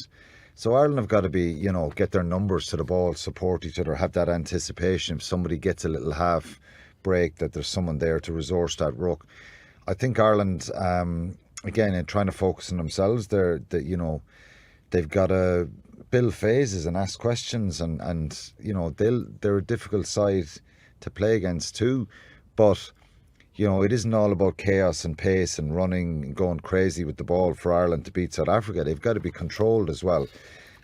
so Ireland have got to be, get their numbers to the ball, support each other, have that anticipation. If somebody gets a little half break, that there's someone there to resource that ruck. I think Ireland, again, in trying to focus on themselves, they've got to build phases and ask questions, and they're a difficult side to play against too. But it isn't all about chaos and pace and running and going crazy with the ball for Ireland to beat South Africa. They've got to be controlled as well.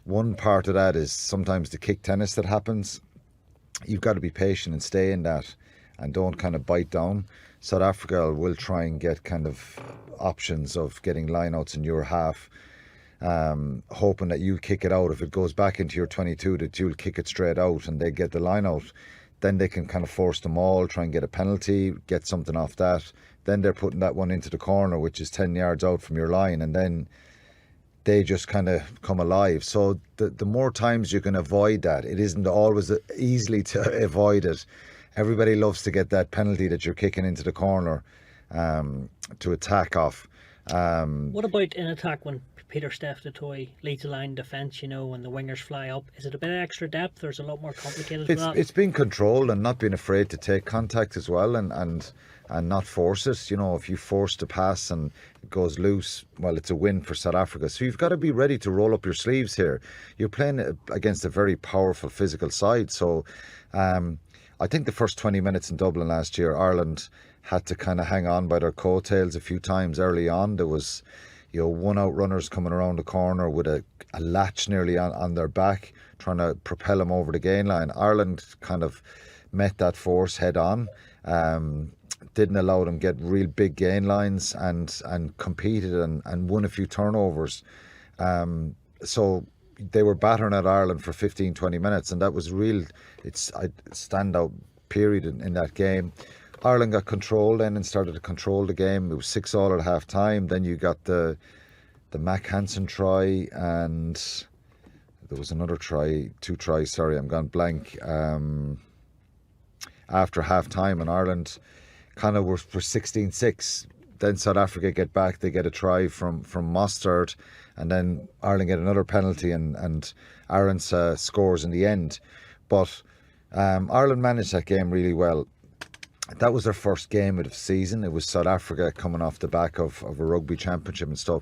One part of that is sometimes the kick tennis that happens. You've got to be patient and stay in that and don't kind of bite down. South Africa will try and get kind of options of getting lineouts in your half, hoping that you'll kick it out. If it goes back into your 22, that you'll kick it straight out and they get the line out. Then they can kind of force them all, try and get a penalty, get something off that. Then they're putting that one into the corner, which is 10 yards out from your line, and then they just kind of come alive. So the more times you can avoid that, it isn't always easily to avoid it. everybody loves to get that penalty that you're kicking into the corner to attack off. What about in attack when Peter Steph-Toy leads the line defence, when the wingers fly up? Is it a bit of extra depth, or is it a lot more complicated than that? It's being controlled and not being afraid to take contact as well, and not force it. If you force the pass and it goes loose, well, it's a win for South Africa. So you've got to be ready to roll up your sleeves here. You're playing against a very powerful physical side. So I think the first 20 minutes in Dublin last year, Ireland had to kind of hang on by their coattails a few times early on. There was one-out runners coming around the corner with a latch nearly on their back, trying to propel them over the gain line. Ireland kind of met that force head on, didn't allow them get real big gain lines, and competed and won a few turnovers. So they were battering at Ireland for 15-20 minutes, and that was it's a standout period in that game. Ireland got control then and started to control the game. It was 6-6 at half time. Then you got the Mac Hansen try, and there was another try, 2 tries, sorry, I'm gone blank, after half time, and Ireland kind of were 16-6. Then South Africa get back, they get a try from Mostert, and then Ireland get another penalty, and Aaron's scores in the end. But Ireland managed that game really well. That was their first game of the season. It was South Africa coming off the back of a rugby championship and stuff.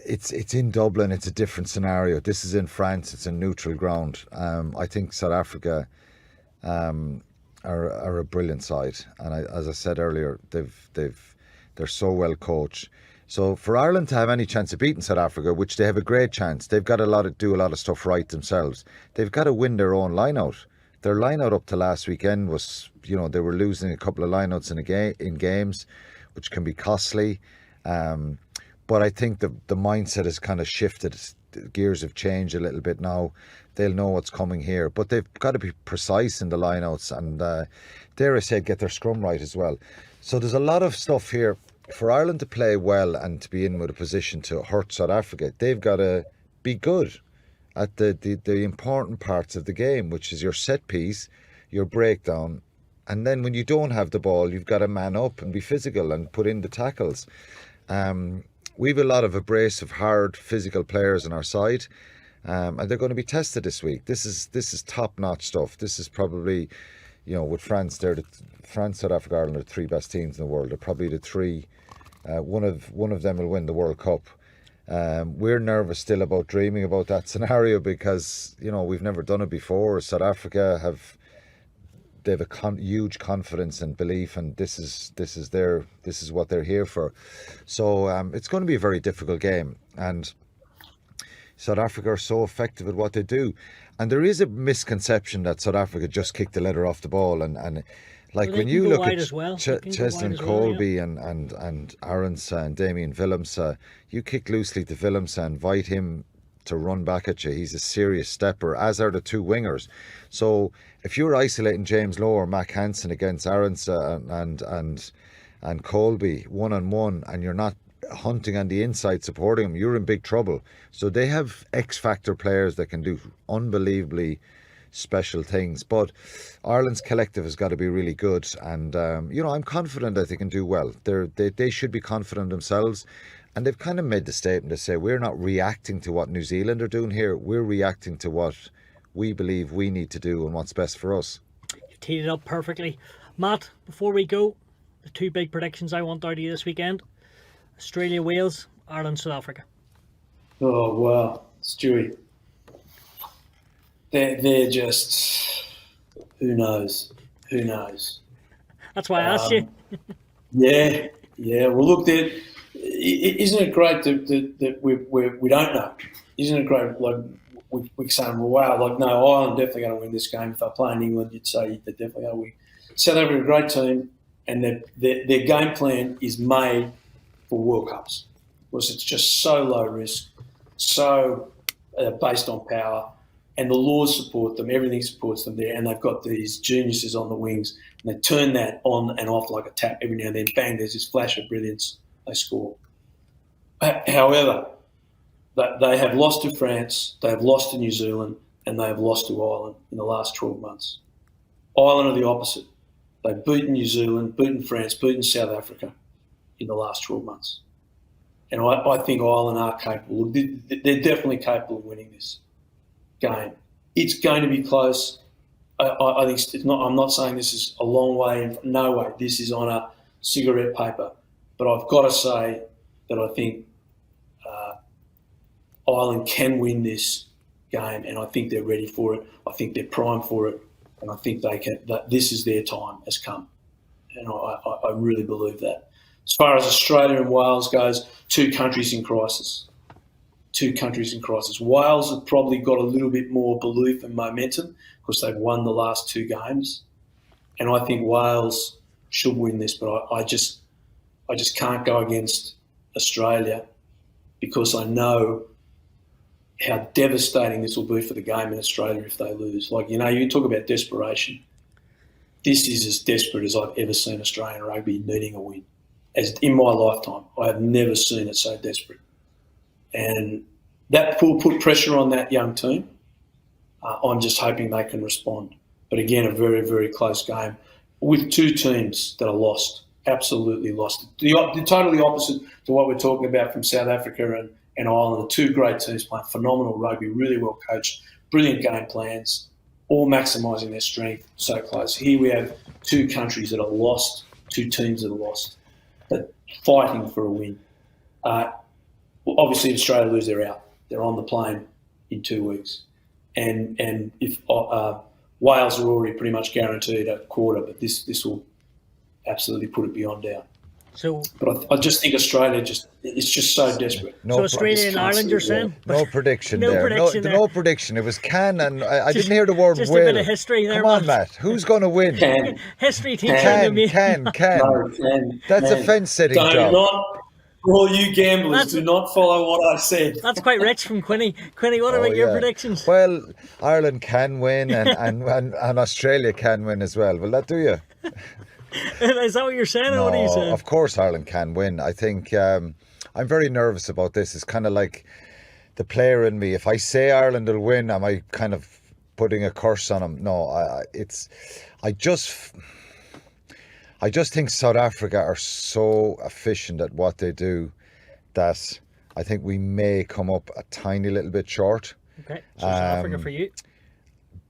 It's in Dublin. It's a different scenario. This is in France. It's a neutral ground. I think South Africa are a brilliant side, and as I said earlier, they're so well coached. So for Ireland to have any chance of beating South Africa, which they have a great chance, they've got to do a lot of stuff right themselves. They've got to win their own line-out. Their line-out up to last weekend was, they were losing a couple of line-outs in games, which can be costly. But I think the mindset has kind of shifted. The gears have changed a little bit now. They'll know what's coming here. But they've got to be precise in the line-outs and, dare I say, get their scrum right as well. So there's a lot of stuff here. For Ireland to play well and to be in with a position to hurt South Africa, they've got to be good at the important parts of the game, which is your set piece, your breakdown, and then when you don't have the ball, you've got to man up and be physical and put in the tackles. We've a lot of abrasive, hard, physical players on our side, and they're going to be tested this week. This is top-notch stuff. This is probably, with France, France, South Africa, Ireland are the 3 best teams in the world. They're probably the 3. One of them will win the World Cup. We're nervous still about dreaming about that scenario because we've never done it before. South Africa they have a huge confidence and belief, and this is what they're here for. So it's going to be a very difficult game, and South Africa are so effective at what they do, and there is a misconception that South Africa just kicked the leather off the ball, and like when you look at Cheslin Colby and Arons and Damien Willems, you kick loosely to Willems and invite him to run back at you. He's a serious stepper, as are the 2 wingers. So if you're isolating James Lowe or Mac Hansen against Arons and Colby one-on-one, and you're not hunting on the inside supporting him, you're in big trouble. So they have X-factor players that can do unbelievably special things, but Ireland's collective has got to be really good, and I'm confident that they can do well. They should be confident themselves, and they've kind of made the statement to say we're not reacting to what New Zealand are doing here, we're reacting to what we believe we need to do and what's best for us. You teed it up perfectly. Matt, before we go, the 2 big predictions I want out of you this weekend: Australia, Wales, Ireland, South Africa. Oh wow, Stewie. They're just, who knows? That's why I asked you. Yeah. Well, look, isn't it great that we don't know? Isn't it great? Like we're saying, well, wow, like no, Ireland definitely going to win this game. If they're playing England, you'd say they're definitely going to win. South Africa are a great team, and their game plan is made for World Cups, because it's just so low risk, so based on power. And the laws support them, everything supports them there, and they've got these geniuses on the wings, and they turn that on and off like a tap every now and then. Bang, there's this flash of brilliance, they score. However, they have lost to France, they have lost to New Zealand, and they have lost to Ireland in the last 12 months. Ireland are the opposite. They've beaten New Zealand, beaten France, beaten South Africa in the last 12 months. And I think Ireland are capable. They're definitely capable of winning this game. It's going to be close. I think it's not. I'm not saying this is a long way. No way. This is on a cigarette paper. But I've got to say that I think Ireland can win this game, and I think they're ready for it. I think they're primed for it, and I think they can. That this is their time has come, and I really believe that. As far as Australia and Wales goes, two countries in crisis. Wales have probably got a little bit more belief and momentum because they've won the last two games, and I think Wales should win this. But I just can't go against Australia because I know how devastating this will be for the game in Australia if they lose. Like, you talk about desperation. This is as desperate as I've ever seen Australian rugby needing a win. As in my lifetime, I have never seen it so desperate. And that will put pressure on that young team. I'm just hoping they can respond. But again, a very, very close game with two teams that are lost, absolutely lost. The totally opposite to what we're talking about from South Africa and Ireland. Two great teams playing phenomenal rugby, really well coached, brilliant game plans, all maximising their strength, so close. Here we have two countries that are lost, two teams that are lost, but fighting for a win. Obviously, if Australia lose, they're out. They're on the plane in 2 weeks. And if Wales are already pretty much guaranteed a quarter, but this will absolutely put it beyond doubt. So, but I just think Australia it's just so desperate. So Australia and Ireland, you're saying? No prediction No there. prediction there. No prediction. It was can, and I didn't hear the word just will. a bit of history there. Come on, Matt. Who's going to win? Can. History teaching Can. me. No, That's can. a fence-sitting Do job. not, all you gamblers, do not follow what I said. That's quite rich from Quinny. Quinny, what about your predictions? Well, Ireland can win, and Australia can win as well. Will that do you? Is that what you're saying, or what are you saying? Of course Ireland can win. I think I'm very nervous about this. It's kind of like the player in me. If I say Ireland will win, am I kind of putting a curse on them? No, I just think South Africa are so efficient at what they do that I think we may come up a tiny little bit short. Okay, so South Africa for you.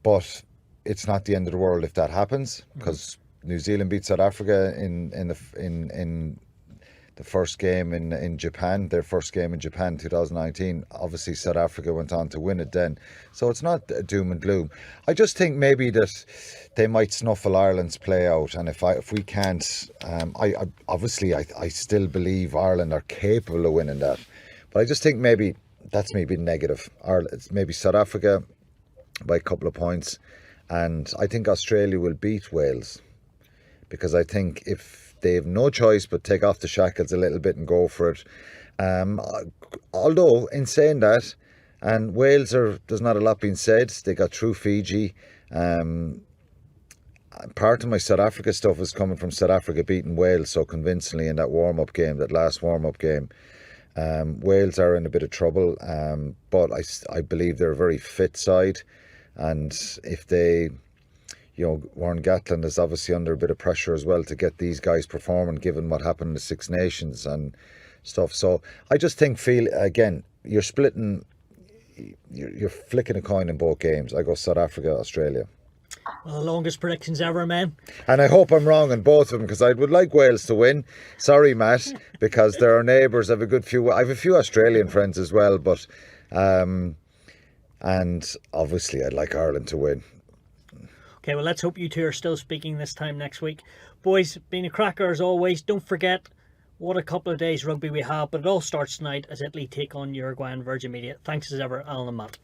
But it's not the end of the world if that happens, because New Zealand beat South Africa in the first game in Japan, their first game in Japan, 2019. Obviously, South Africa went on to win it then. So it's not doom and gloom. I just think maybe that they might snuffle Ireland's play out, and if we can't, I still believe Ireland are capable of winning that. But I just think maybe that's me being negative. It's maybe South Africa by a couple of points, and I think Australia will beat Wales. Because I think if they have no choice but take off the shackles a little bit and go for it. Although, in saying that, and Wales there's not a lot being said. They got through Fiji. Part of my South Africa stuff is coming from South Africa beating Wales so convincingly in that warm-up game, that last warm-up game. Wales are in a bit of trouble, but I believe they're a very fit side. And if they... Warren Gatland is obviously under a bit of pressure as well to get these guys performing, given what happened in the Six Nations and stuff. So I just think, again, you're splitting, you're flicking a coin in both games. I go South Africa, Australia. Well, the longest predictions ever, man. And I hope I'm wrong on both of them, because I would like Wales to win. Sorry, Matt, because they're our neighbours. I have a few Australian friends as well, but and obviously I'd like Ireland to win. Okay, well, let's hope you two are still speaking this time next week. Boys, been a cracker as always. Don't forget what a couple of days rugby we have, but it all starts tonight as Italy take on Uruguay and Virgin Media. Thanks as ever, Alan and Matt.